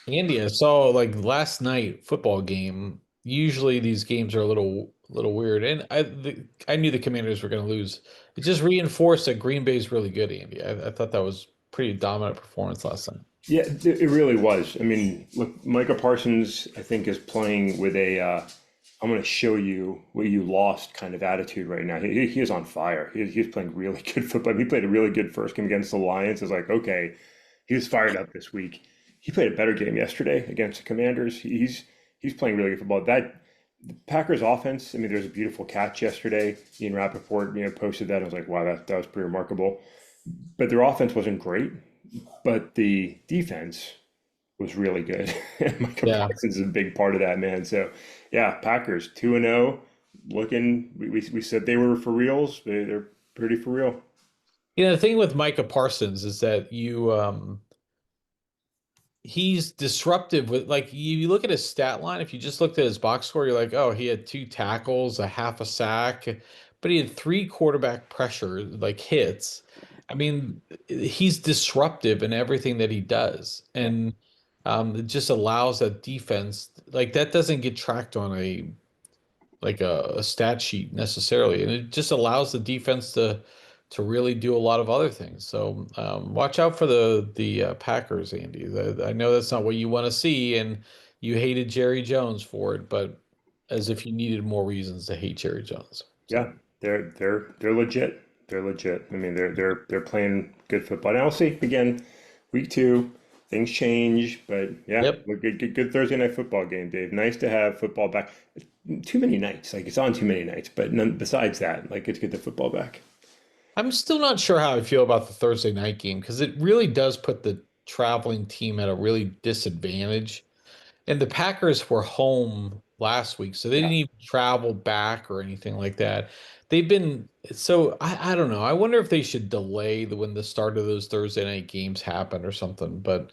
Andy, I saw like last night football game. Usually these games are a little weird, and I knew the Commanders were going to lose. It just reinforced that Green Bay is really good, Andy. I thought that was pretty dominant performance last night. Yeah, it really was. I mean, look, Micah Parsons, I think, is playing with a I'm going to show you what you lost kind of attitude right now. He is on fire. He's playing really good football. He played a really good first game against the Lions. It's like, okay, he was fired up this week. He played a better game yesterday against the Commanders. He's playing really good football. That the Packers offense, I mean, there's a beautiful catch yesterday. Ian Rappaport, posted that. I was like, wow, that was pretty remarkable. But their offense wasn't great, but the defense was really good. And Micah Yeah. Parsons is a big part of that, man. So, yeah, Packers 2-0, looking. We said they were for reals. They're pretty for real. The thing with Micah Parsons is that he's disruptive with like you look at his stat line. If you just looked at his box score, you're like, oh, he had two tackles, a half a sack, but he had three quarterback pressure like hits. I mean, he's disruptive in everything that he does, Yeah, and it just allows that defense like that doesn't get tracked on a stat sheet necessarily, and it just allows the defense to really do a lot of other things. So watch out for the Packers, Andy. I know that's not what you want to see, and you hated Jerry Jones for it, but as if you needed more reasons to hate Jerry Jones. So yeah, they're legit. They're legit. I mean, they're playing good football. And I'll see again, week two, things change, but yeah, yep. good Thursday night football game, Dave. Nice to have football back. Too many nights, like it's on too many nights, but none, besides that, like it's good the football back. I'm still not sure how I feel about the Thursday night game because it really does put the traveling team at a really disadvantage. And the Packers were home last week, so they Yeah. didn't even travel back or anything like that. They've been so I don't know. I wonder if they should delay when the start of those Thursday night games happen or something, but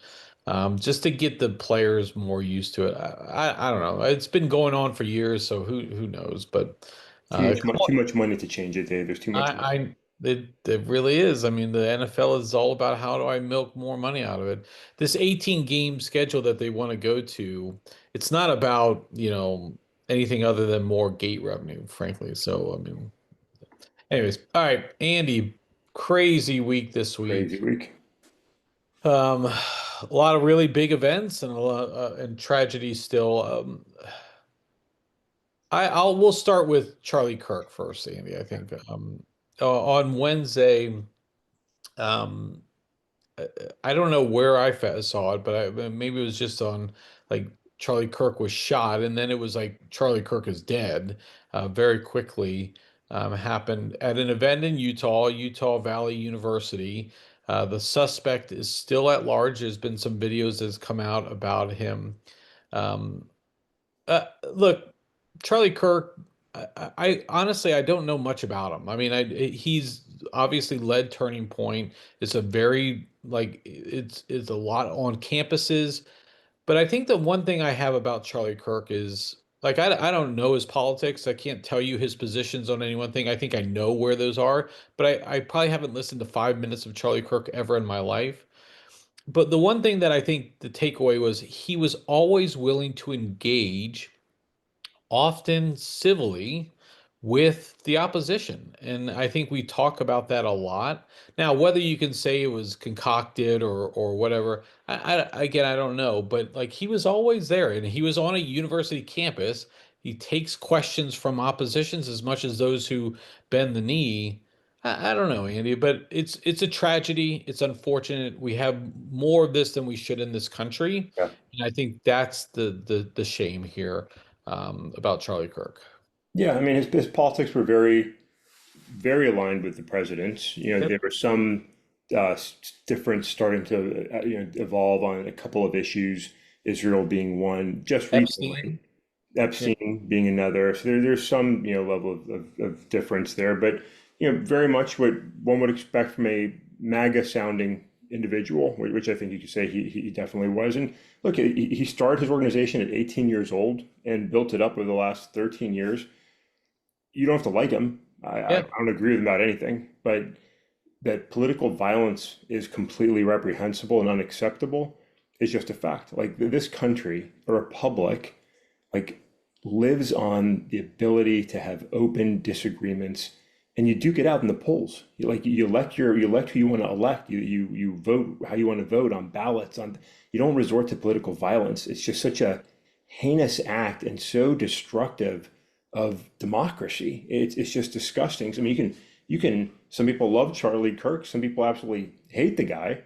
just to get the players more used to it. I don't know. It's been going on for years, so who knows? But uh, Too much money to change it, Dave. There's too much money. it really is. I mean, the NFL is all about how do I milk more money out of it. This 18 game schedule that they want to go to, it's not about, anything other than more gate revenue, frankly. So, I mean, anyways, all right, Andy, crazy week this Crazy week. week. A lot of really big events and a lot and tragedy still. We'll start with Charlie Kirk first, Andy. I think on Wednesday. Um, I don't know where saw it, but maybe it was just on like Charlie Kirk was shot, and then it was like Charlie Kirk is dead very quickly. Happened at an event in Utah, Utah Valley University. The suspect is still at large. There's been some videos that's come out about him. Um, Look, Charlie Kirk, I honestly I don't know much about him. I mean, he's obviously led Turning Point. It's a very like it's a lot on campuses, but I think the one thing I have about Charlie Kirk is like I don't know his politics. I can't tell you his positions on any one thing. I think I know where those are, but I probably haven't listened to 5 minutes of Charlie Kirk ever in my life. But the one thing that I think the takeaway was he was always willing to engage often civilly with the opposition. And I think we talk about that a lot. Now, whether you can say it was concocted or whatever, again, I don't know. But like he was always there and he was on a university campus. He takes questions from oppositions as much as those who bend the knee. I don't know, Andy, but it's a tragedy. It's unfortunate. We have more of this than we should in this country. Yeah. And I think that's the shame here about Charlie Kirk. Yeah, I mean, his politics were very aligned with the president's. Yep. There were some difference starting to evolve on a couple of issues, Israel being one, just recently, Epstein. Yeah. Epstein being another. So there's some level of difference there, but very much what one would expect from a MAGA sounding individual, which I think you could say he definitely was. And look, he started his organization at 18 years old and built it up over the last 13 years. You don't have to like him. I Yeah. don't agree with him about anything, but that political violence is completely reprehensible and unacceptable. is just a fact. Like this country, a republic, like lives on the ability to have open disagreements, and you duke it out in the polls. You elect who you want to elect. You vote how you want to vote on ballots. On You don't resort to political violence. It's just such a heinous act and so destructive of democracy. It's just disgusting. I mean, you can. Some people love Charlie Kirk. Some people absolutely hate the guy.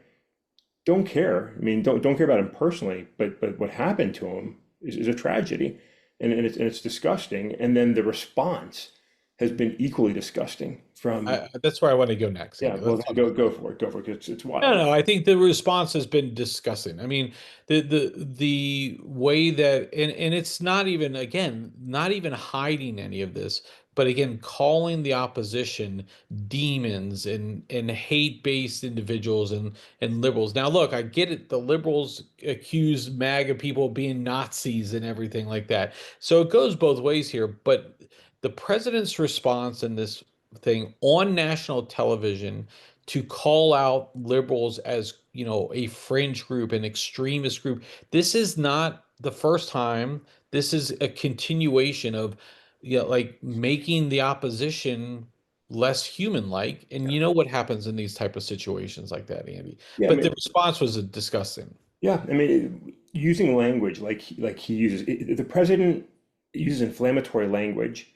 Don't care. I mean, don't care about him personally, but what happened to him is a tragedy, and it's disgusting. And then the response has been equally disgusting from. That's where I want to go next, Yeah, Andy. well, Let's talk about. go for it, 'cause it's No, wild. no, I think the response has been disgusting. I mean, the way that, and it's not even, again, not even hiding any of this, but again, calling the opposition demons and hate-based individuals and liberals. Now, look, I get it. The liberals accuse MAGA people of being Nazis and everything like that. So it goes both ways here, but the president's response in this thing on national television to call out liberals as, a fringe group, an extremist group. This is not the first time. This is a continuation of, like making the opposition less human-like. And you know what happens in these type of situations like that, Andy. Yeah, I But the mean, response was disgusting. yeah, I mean, using language like he uses, the president uses inflammatory language,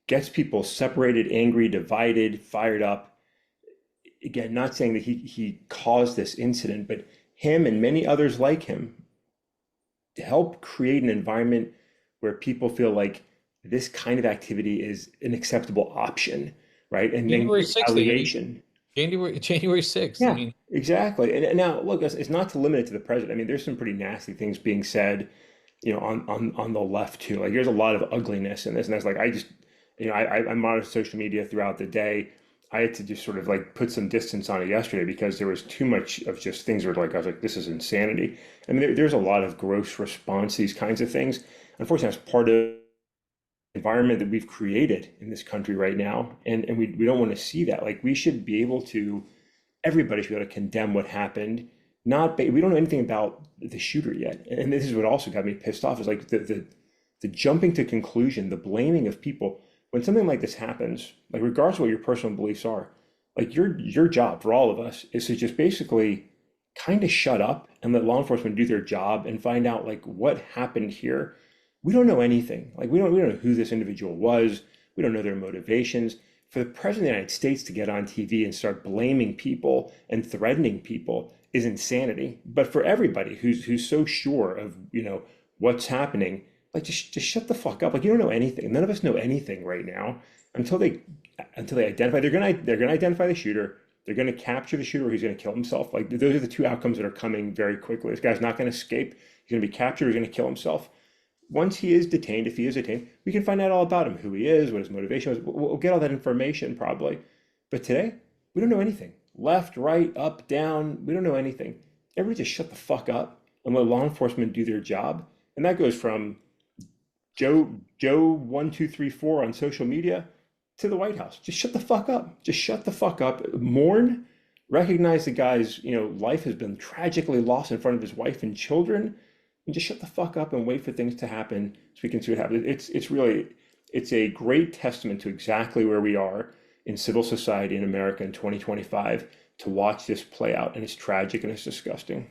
gets people separated, angry, divided, fired up. Again, not saying that he caused this incident, but him and many others like him help create an environment where people feel like this kind of activity is an acceptable option, right? And then January 6th, Andy. retaliation. January 6th. I Yeah, mean, exactly. And now, look, it's not to limit it to the president. I mean, there's some pretty nasty things being said, on the left too. Like, there's a lot of ugliness in this, and that's like I just, I monitor social media throughout the day. I had to just sort of like put some distance on it yesterday because there was too much of just things where like I was like, this is insanity. I mean, there's a lot of gross response to these kinds of things. Unfortunately, that's part of environment that we've created in this country right now, and we don't want to see that. Like, we should be able to, everybody should be able to condemn what happened. Not we don't know anything about the shooter yet, and this is what also got me pissed off is like the jumping to conclusion, the blaming of people when something like this happens. Like, regardless of what your personal beliefs are, like your job for all of us is to just basically kind of shut up and let law enforcement do their job and find out like what happened here. We don't know anything. Like, we don't know who this individual was. We don't know their motivations. For the president of the United States to get on TV and start blaming people and threatening people is insanity. But for everybody who's so sure of, what's happening, like, just shut the fuck up. Like, you don't know anything. None of us know anything right now until they identify. They're gonna identify the shooter. They're gonna capture the shooter who's gonna kill himself. Like, those are the two outcomes that are coming very quickly. This guy's not gonna escape. He's gonna be captured. He's gonna kill himself. Once he is detained, if he is detained, we can find out all about him, who he is, what his motivation was. We'll get all that information probably. But today, we don't know anything. Left, right, up, down, we don't know anything. Everybody just shut the fuck up and let law enforcement do their job. And that goes from Joe 1234 on social media to the White House. Just shut the fuck up. Just shut the fuck up. Mourn. Recognize the guy's, life has been tragically lost in front of his wife and children, and just shut the fuck up and wait for things to happen so we can see what happens. It's a great testament to exactly where we are in civil society in America in 2025 to watch this play out, and it's tragic and it's disgusting.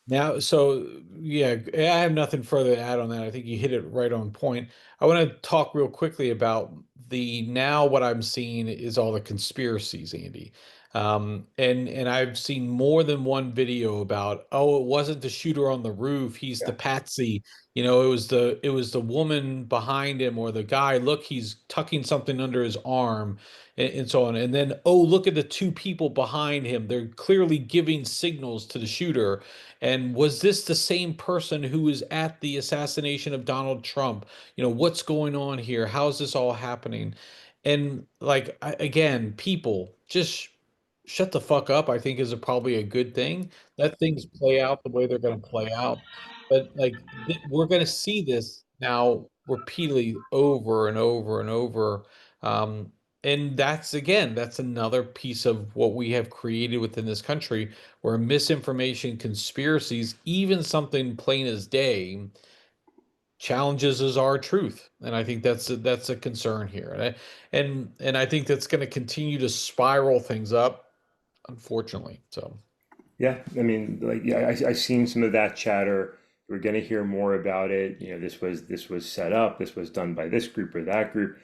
now, so yeah, I have nothing further to add on that. I think you hit it right on point. I want to talk real quickly about the now what I'm seeing is all the conspiracies, Andy. And I've seen more than one video about, oh, it wasn't the shooter on the roof, he's the Yeah. patsy. It was the woman behind him or the guy, look, he's tucking something under his arm and so on. And then, oh, look at the two people behind him. They're clearly giving signals to the shooter. And was this the same person who was at the assassination of Donald Trump? What's going on here? How is this all happening? And like, again, people just shut the fuck up, I think is probably a good thing. Let things play out the way they're going to play out. But like, we're going to see this now repeatedly over and over and over. And that's again, that's another piece of what we have created within this country where misinformation, conspiracies, even something plain as day challenges as our truth. And I think that's a concern here. And I think that's going to continue to spiral things up, unfortunately. So Yeah, I mean, like, yeah, I seen some of that chatter. We're going to hear more about it. You know, this was set up. This was done by this group or that group.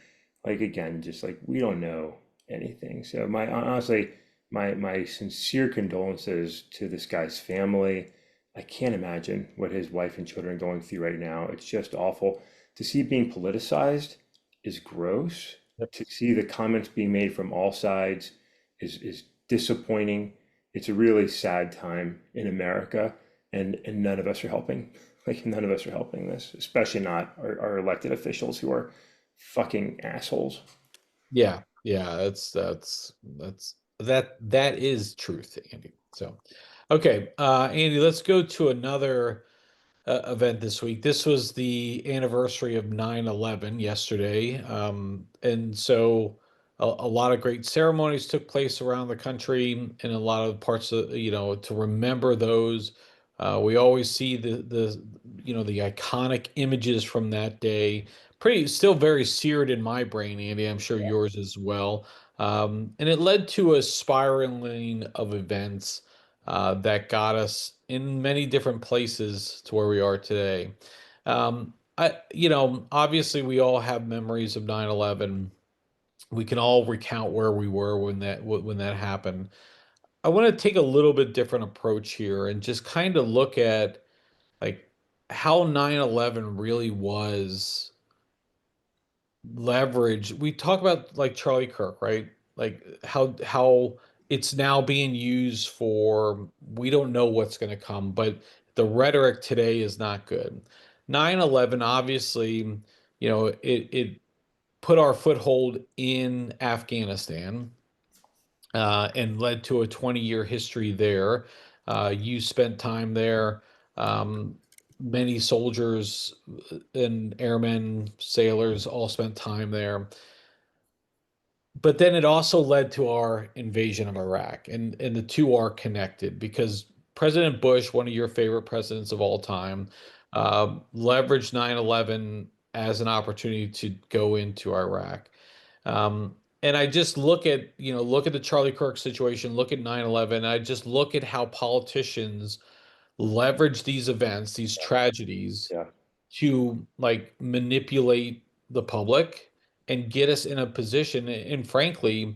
Like again, just like we don't know anything. So my honestly, my sincere condolences to this guy's family. I can't imagine what his wife and children are going through right now. It's just awful. To see it being politicized is gross. yep. To see the comments being made from all sides is disappointing. It's a really sad time in America, and none of us are helping. Like none of us are helping this, especially not our elected officials who are fucking assholes. Yeah, yeah, that is truth, Andy. So okay, Andy, let's go to another event this week. This was the anniversary of 9/11 yesterday. And so a lot of great ceremonies took place around the country in a lot of parts of, to remember those. We always see the iconic images from that day. Pretty still very seared in my brain, Andy. I'm sure yours as well. And it led to a spiraling of events that got us in many different places to where we are today. Obviously we all have memories of 9/11. We can all recount where we were when that happened. I want to take a little bit different approach here and just kind of look at like how 9/11 really was leverage. We talk about like Charlie Kirk, right? Like how it's now being used for we don't know what's going to come, but the rhetoric today is not good. 9/11 obviously, it put our foothold in Afghanistan and led to a 20-year history there. You spent time there. Many soldiers and airmen, sailors all spent time there. But then it also led to our invasion of Iraq, and the two are connected because President Bush, one of your favorite presidents of all time, leveraged 9/11 as an opportunity to go into Iraq. And I just look at the Charlie Kirk situation, look at 9/11. I just look at how politicians leverage these events, these tragedies, Yeah, to like manipulate the public and get us in a position. And frankly,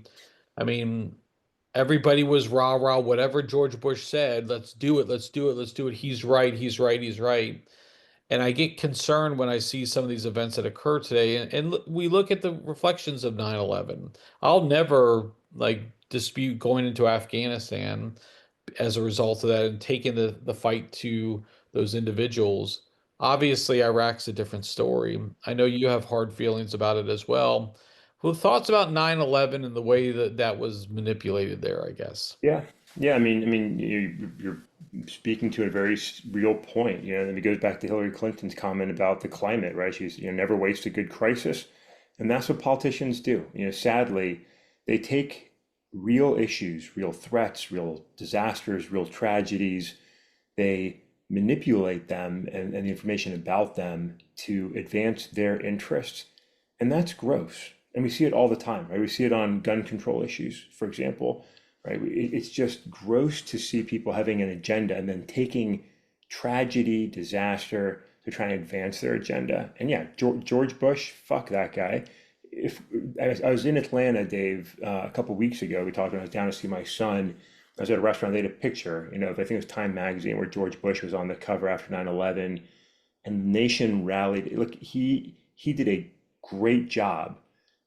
I mean, everybody was rah rah, whatever George Bush said, let's do it, let's do it, let's do it. He's right, he's right, he's right. And I get concerned when I see some of these events that occur today. And we look at the reflections of 9/11. I'll never like dispute going into Afghanistan as a result of that and taking the fight to those individuals. Obviously, Iraq's a different story. I know you have hard feelings about it as well. Well, thoughts about 9/11 and the way that that was manipulated there, I guess. yeah, yeah. I mean, you're speaking to a very real point. You know, and it goes back to Hillary Clinton's comment about the climate, right? She's, never waste a good crisis, and that's what politicians do. You know, sadly, they take real issues, real threats, real disasters, real tragedies. They manipulate them and the information about them to advance their interests. And that's gross. And we see it all the time, right? We see it on gun control issues, for example, right? It's just gross to see people having an agenda and then taking tragedy, disaster to try and advance their agenda. And yeah, George Bush, fuck that guy. If I was in Atlanta, Dave, a couple weeks ago, we talked when I was down to see my son. I was at a restaurant, they had a picture, I think it was Time Magazine, where George Bush was on the cover after 9/11, and the nation rallied. Look, he did a great job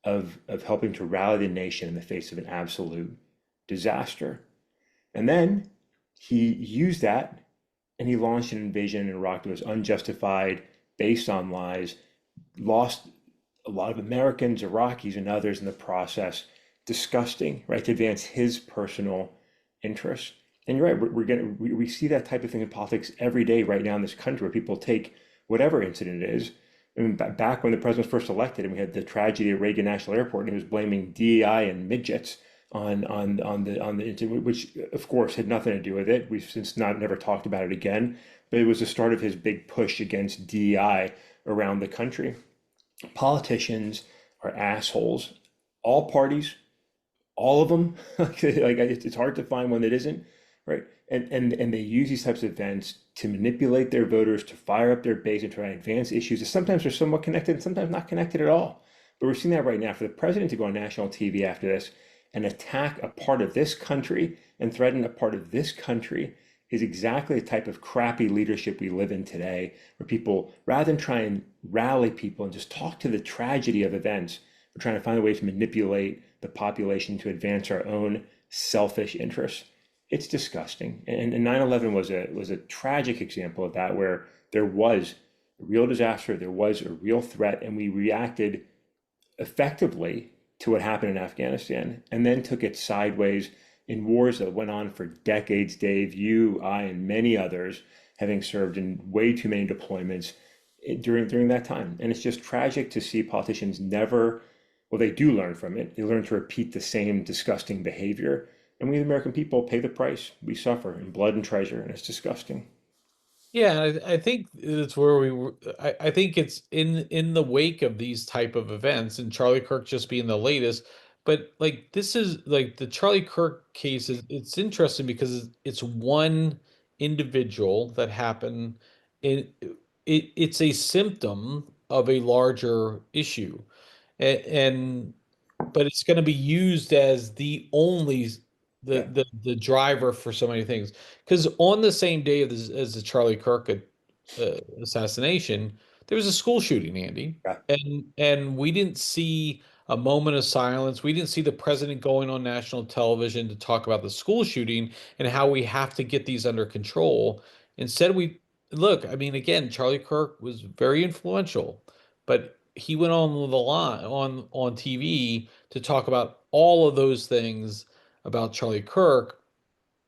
of helping to rally the nation in the face of an absolute disaster. And then he used that and he launched an invasion in Iraq that was unjustified, based on lies, lost a lot of Americans, Iraqis, and others in the process. Disgusting, right? To advance his personal interests. And you're right, we see that type of thing in politics every day right now in this country, where people take whatever incident it is, I mean, back when the president was first elected, and we had the tragedy at Reagan National Airport, and he was blaming DEI and midgets on the which of course had nothing to do with it. We've since not never talked about it again, but it was the start of his big push against DEI around the country. Politicians are assholes, all parties, all of them. Like it's hard to find one that isn't, right? And they use these types of events to manipulate their voters, to fire up their base, and try to advance issues that sometimes are somewhat connected and sometimes not connected at all. But we're seeing that right now. For the president to go on national TV after this and attack a part of this country and threaten a part of this country is exactly the type of crappy leadership we live in today, where people, rather than try and rally people and just talk to the tragedy of events, we're trying to find a way to manipulate the population to advance our own selfish interests. It's disgusting. And 9/11 was a tragic example of that, where there was a real disaster, there was a real threat, and we reacted effectively to what happened in Afghanistan, and then took it sideways in wars that went on for decades. Dave, you, I, and many others having served in way too many deployments during that time. And it's just tragic to see politicians never, well, they do learn from it. They learn to repeat the same disgusting behavior. And we, the American people, pay the price. We suffer in blood and treasure, and it's disgusting. Yeah, I think it's where we were. I think it's in the wake of these type of events, and Charlie Kirk just being the latest. But like this is like the Charlie Kirk case is it's interesting because it's one individual that happened. It, it's a symptom of a larger issue, and but it's going to be used as the only Yeah, the driver for so many things. Because on the same day as the Charlie Kirk assassination, there was a school shooting, Andy, yeah, and we didn't see a moment of silence. We didn't see the president going on national television to talk about the school shooting and how we have to get these under control. Instead, we look. I mean, again, Charlie Kirk was very influential, but he went on the line on TV to talk about all of those things about Charlie Kirk,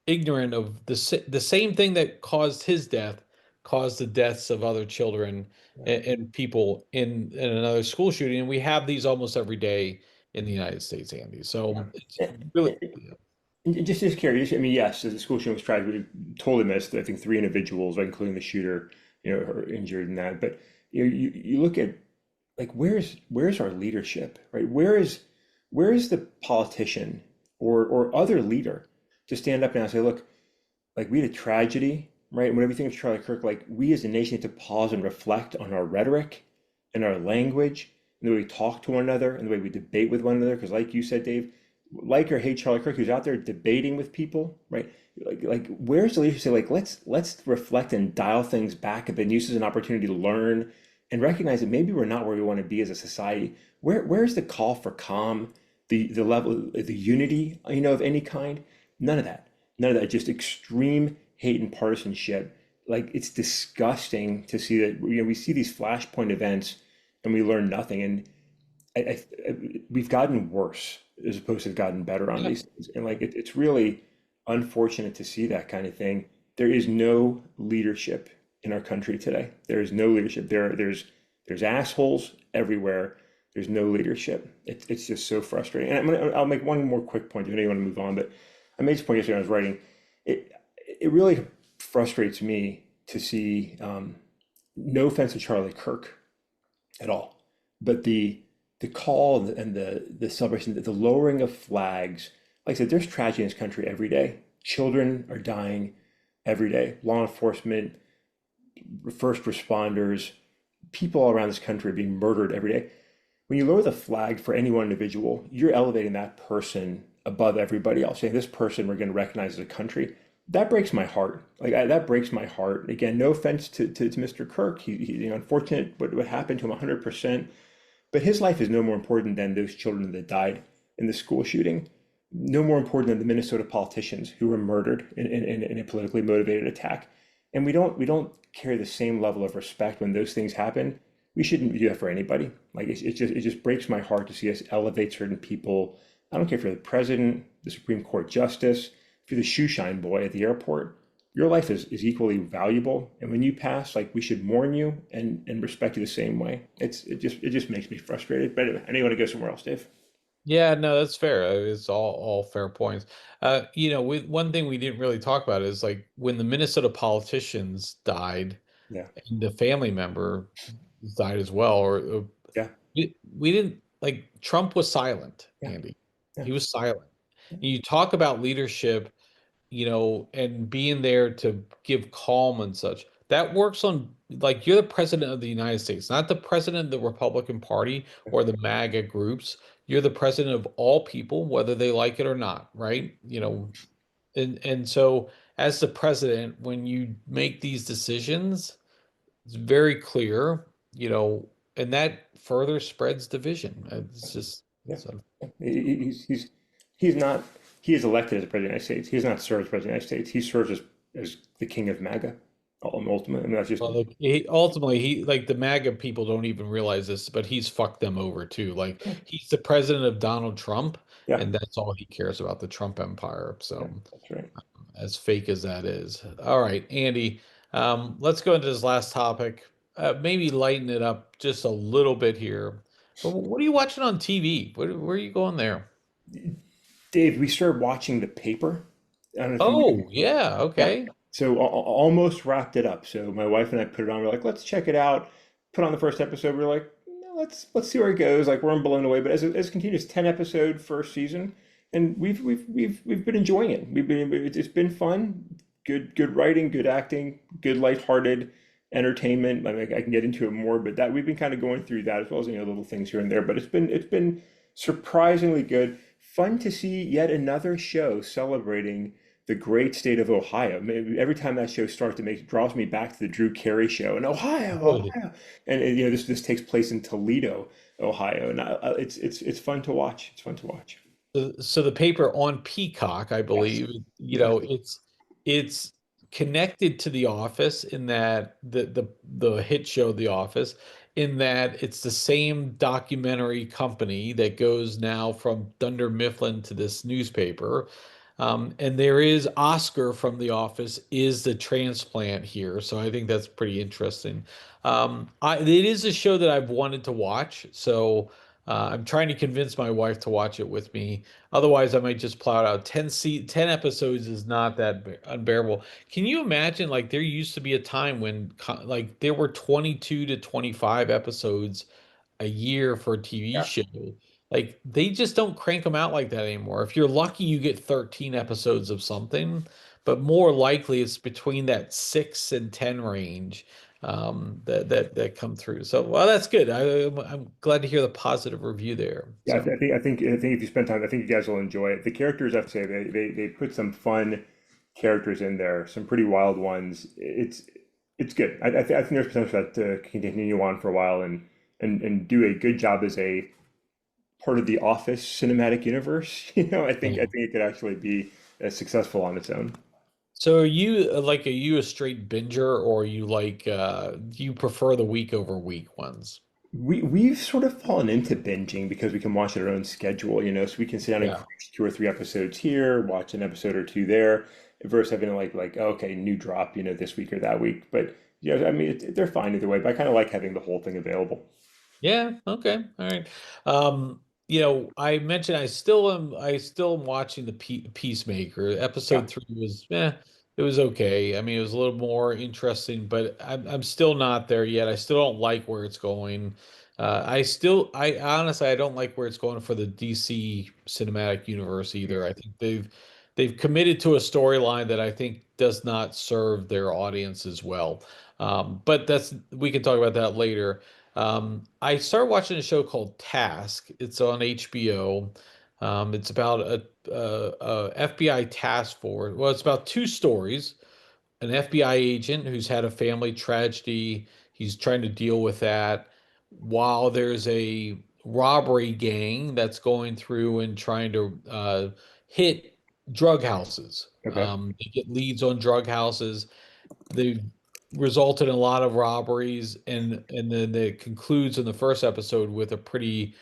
ignorant of the same thing that caused his death, caused the deaths of other children yeah, and people in another school shooting. And we have these almost every day in the United States, Andy. So it's yeah. really, And just curious, I mean, yes, the school shooting was tragic. We totally missed, I think, three individuals, including the shooter, are injured in that. But you look at like where's our leadership, right? Where is the politician or other leader to stand up now and say, look, like we had a tragedy, right? And whenever you think of Charlie Kirk, like we as a nation need to pause and reflect on our rhetoric and our language and the way we talk to one another and the way we debate with one another. Because like you said, Dave, like or hate Charlie Kirk, who's out there debating with people, right? Like where's the leadership say, like, let's reflect and dial things back a bit and use this as an opportunity to learn and recognize that maybe we're not where we want to be as a society. Where's the call for calm, the level, the unity, of any kind? None of that. None of that. Just extreme hate and partisanship. Like it's disgusting to see that. We see these flashpoint events and we learn nothing. And we've gotten worse as opposed to gotten better on yeah. these things. And like it's really unfortunate to see that kind of thing. There is no leadership in our country today. There is no leadership. There's assholes everywhere. There's no leadership. It's just so frustrating. And I'll make one more quick point. I know you want to move on, but I made this point yesterday when I was writing. It it really frustrates me to see. No offense to Charlie Kirk at all, but the call and the celebration, the lowering of flags. Like I said, there's tragedy in this country every day. Children are dying every day. Law enforcement, first responders, people all around this country are being murdered every day. When you lower the flag for any one individual, you're elevating that person above everybody else. Saying this person we're going to recognize as a country. That breaks my heart. That breaks my heart. Again, no offense to Mr. Kirk. He unfortunate what happened to him 100%. But his life is no more important than those children that died in the school shooting. No more important than the Minnesota politicians who were murdered in a politically motivated attack. And we don't carry the same level of respect when those things happen. We shouldn't do that for anybody. Like it just breaks my heart to see us elevate certain people. I don't care if you're the president, the Supreme Court justice, if you're the shoeshine boy at the airport. your life is equally valuable. And when you pass, like we should mourn you and respect you the same way. It just makes me frustrated. But anyway, I know you want to go somewhere else, Dave. Yeah, no, that's fair. It's all fair points. One thing we didn't really talk about is like when the Minnesota politicians died Yeah, and the family member died as well, or yeah, we didn't like Trump was silent, yeah, Andy. yeah, He was silent. And you talk about leadership, and being there to give calm and such. That works on like you're the president of the United States, not the president of the Republican Party or the MAGA groups. You're the president of all people, whether they like it or not, right? And so as the president, when you make these decisions, it's very clear, and that further spreads division. It's just yeah. so. Yeah. He's not he is elected as the president of the United States. He does not serve as president of the United States. He serves as the king of MAGA. Ultimately, I mean, that's just Well, like ultimately, he like the MAGA people don't even realize this, but he's fucked them over too. Like he's the president of Donald Trump, yeah, and that's all he cares about, the Trump empire. yeah, So, that's right. as fake as that is. All right, Andy, let's go into this last topic. Maybe lighten it up just a little bit here. But what are you watching on TV? Where are you going there? Dave, we started watching The Paper. I don't know if you Oh, yeah, yeah. okay. So almost wrapped it up. So my wife and I put it on. We're like, let's check it out. Put on the first episode. We're like, no, let's see where it goes. Like we're blown away. But as it continues, 10 episode first season, and we've been enjoying it. It's been fun. Good writing, good acting, good lighthearted entertainment. I mean, I can get into it more, but that we've been kind of going through that as well as little things here and there. But it's been surprisingly good. Fun to see yet another show celebrating the great state of Ohio. Maybe every time that show starts, draws me back to the Drew Carey show in Ohio, Ohio, and this takes place in Toledo, Ohio, and it's fun to watch. It's fun to watch. So the paper on Peacock, I Yes, believe, yes, it's connected to The Office in that the hit show The Office, in that it's the same documentary company that goes now from Dunder Mifflin to this newspaper. And there is Oscar from The Office is the transplant here, so I think that's pretty interesting. It is a show that I've wanted to watch, so I'm trying to convince my wife to watch it with me. Otherwise, I might just plow it out. 10 episodes is not that unbearable. Can you imagine, like, there used to be a time when, like, there were 22 to 25 episodes a year for a TV yeah. show. Like, they just don't crank them out like that anymore. If you're lucky, you get 13 episodes of something, but more likely it's between that 6 and 10 range that come through. So, well, that's good. I'm glad to hear the positive review there. Yeah, So, I think if you spend time, I think you guys will enjoy it. The characters, I have to say, they put some fun characters in there, some pretty wild ones. It's good. I think there's potential for that to continue on for a while and do a good job as a part of the Office cinematic universe. I think it could actually be successful on its own. so are you a straight binger, or you like do you prefer the week over week ones? We've sort of fallen into binging because we can watch at our own schedule, so we can sit down and Yeah. crush 2 or 3 episodes here, watch an episode or two there, versus having like okay, new drop, this week or that week. But yeah, I mean they're fine either way. But I kind of like having the whole thing available. Yeah, okay. All right. I mentioned I still am watching the Peacemaker. Yeah, Episode 3 was it was okay. I mean, it was a little more interesting, but I'm still not there yet. I still don't like where it's going. I honestly I don't like where it's going for the DC cinematic universe either. I think they've committed to a storyline that I think does not serve their audience as well. But that's we can talk about that later. I started watching a show called Task. It's on HBO. It's about a FBI task force. Well, it's about two stories. An FBI agent who's had a family tragedy. He's trying to deal with that while there's a robbery gang that's going through and trying to hit drug houses. okay, They get leads on drug houses. They've resulted in a lot of robberies, and then it concludes in the first episode with a pretty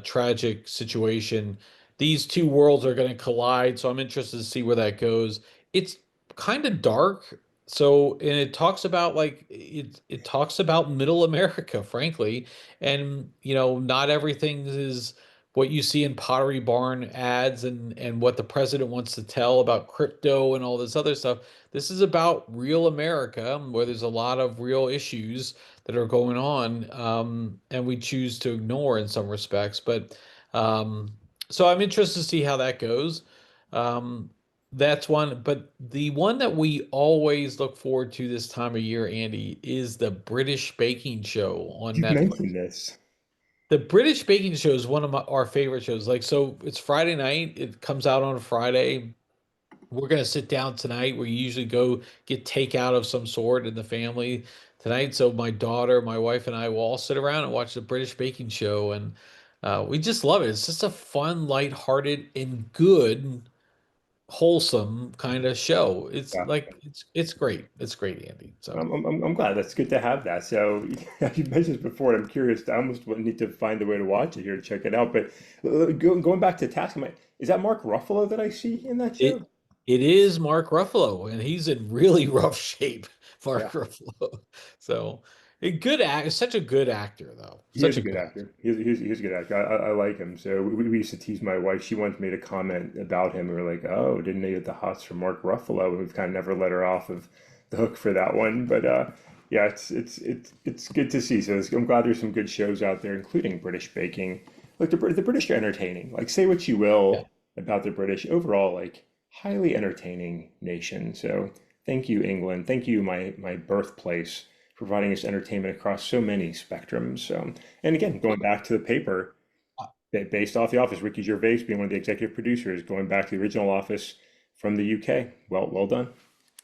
tragic situation. These two worlds are going to collide, so I'm interested to see where that goes. It's kind of dark. So, and it talks about like it talks about middle America, frankly, and not everything is what you see in Pottery Barn ads and what the president wants to tell about crypto and all this other stuff. This is about real America, where there's a lot of real issues that are going on, and we choose to ignore in some respects. But so I'm interested to see how that goes. Um, that's one, but the one that we always look forward to this time of year, Andy, is the British Baking Show on You've Netflix. mentioned this. The British Baking Show is one of our favorite shows. Like, so it's Friday night. It comes out on a Friday. We're gonna sit down tonight. We usually go get takeout of some sort in the family tonight. So my daughter, my wife, and I will all sit around and watch the British Baking Show, and we just love it. It's just a fun, lighthearted, and good, wholesome kind of show. It's Yeah. like it's great. It's great, Andy. So I'm glad. That's good to have that. So you mentioned this before, and I'm curious. I almost need to find a way to watch it here to check it out. But going back to Task, is that Mark Ruffalo that I see in that it show? it is Mark Ruffalo, and he's in really rough shape, Mark Yeah, Ruffalo. So a good act, such a good actor though. he Such is a a good good actor. He's a good actor. I like him. So we used to tease my wife. She once made a comment about him. We were like, "Oh, didn't know you had the hots for Mark Ruffalo?" And we've kind of never let her off of the hook for that one. But yeah, it's good to see. So I'm glad there's some good shows out there, including British Baking. Like the British are entertaining. Like say what you yeah. will about the British, overall, like highly entertaining nation. So thank you, England. Thank you, my birthplace, providing us entertainment across so many spectrums. And again, going back to the paper, based off The Office, Ricky Gervais being one of the executive producers, going back to the original Office from the UK. Well done.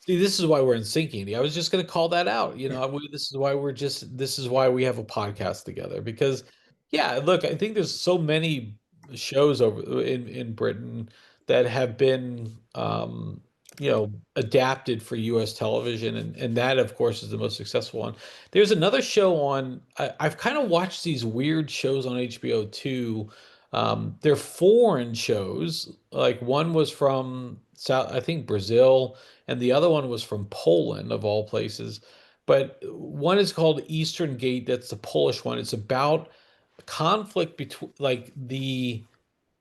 See, this is why we're in sync, Andy. I was just going to call that out. This is why we have a podcast together because, yeah, look, I think there's so many shows over in Britain that have been, adapted for U.S. television, and that, of course, is the most successful one. There's another show on. I've kind of watched these weird shows on HBO too. They're foreign shows. Like one was from South, I think Brazil, and the other one was from Poland, of all places. But one is called Eastern Gate. That's the Polish one. It's about conflict between like the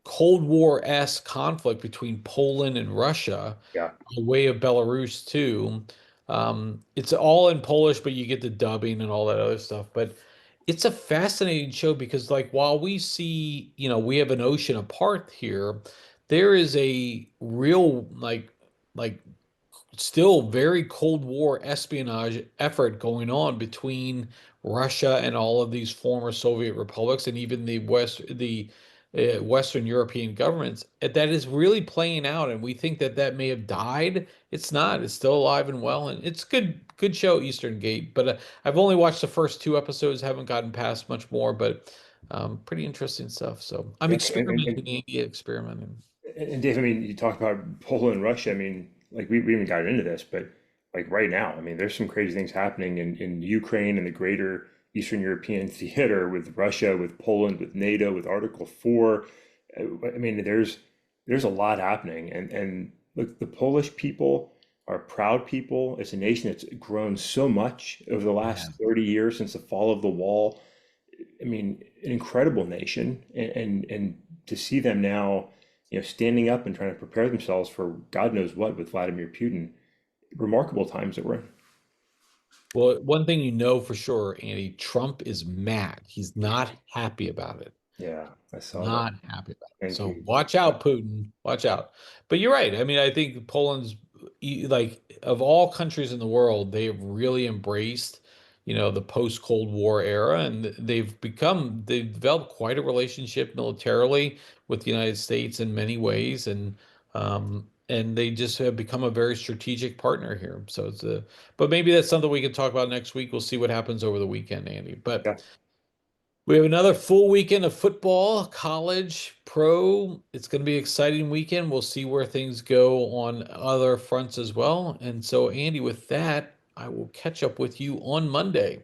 Cold War-esque conflict between Poland and Russia, Yeah. a way of Belarus too. It's all in Polish, but you get the dubbing and all that other stuff. But it's a fascinating show because, like, while we see, we have an ocean apart here, there is a real like still very Cold War espionage effort going on between Russia and all of these former Soviet republics and even the Western European governments that is really playing out. And we think that that may have died. It's not. It's still alive and well, and it's good show, Eastern Gate. But I've only watched the first two episodes, haven't gotten past much more, but pretty interesting stuff. So I'm Yeah. experimenting, Andy, experimenting. And Dave, I mean, you talk about Poland and Russia. I mean, like we haven't gotten into this, but like right now, I mean, there's some crazy things happening in Ukraine and the greater Eastern European theater with Russia, with Poland, with NATO, with Article 4. I mean, there's a lot happening, and look, the Polish people are proud people. It's a nation that's grown so much over the Yeah. last 30 years since the fall of the wall. I mean, an incredible nation, and to see them now, standing up and trying to prepare themselves for God knows what with Vladimir Putin, remarkable times that we're in. Well, one thing you know for sure, Andy, Trump is mad. He's not happy about it. Yeah, I saw that. Not happy about it. Thank So you. watch out, Putin. Watch out. But you're right. I mean, I think Poland's like of all countries in the world, they have really embraced, the post-Cold War era, and they've developed quite a relationship militarily with the United States in many ways, and they just have become a very strategic partner here. So but maybe that's something we can talk about next week. We'll see what happens over the weekend, Andy. But Yeah, we have another full weekend of football, college, pro. It's going to be an exciting weekend. We'll see where things go on other fronts as well. And so, Andy, with that, I will catch up with you on Monday.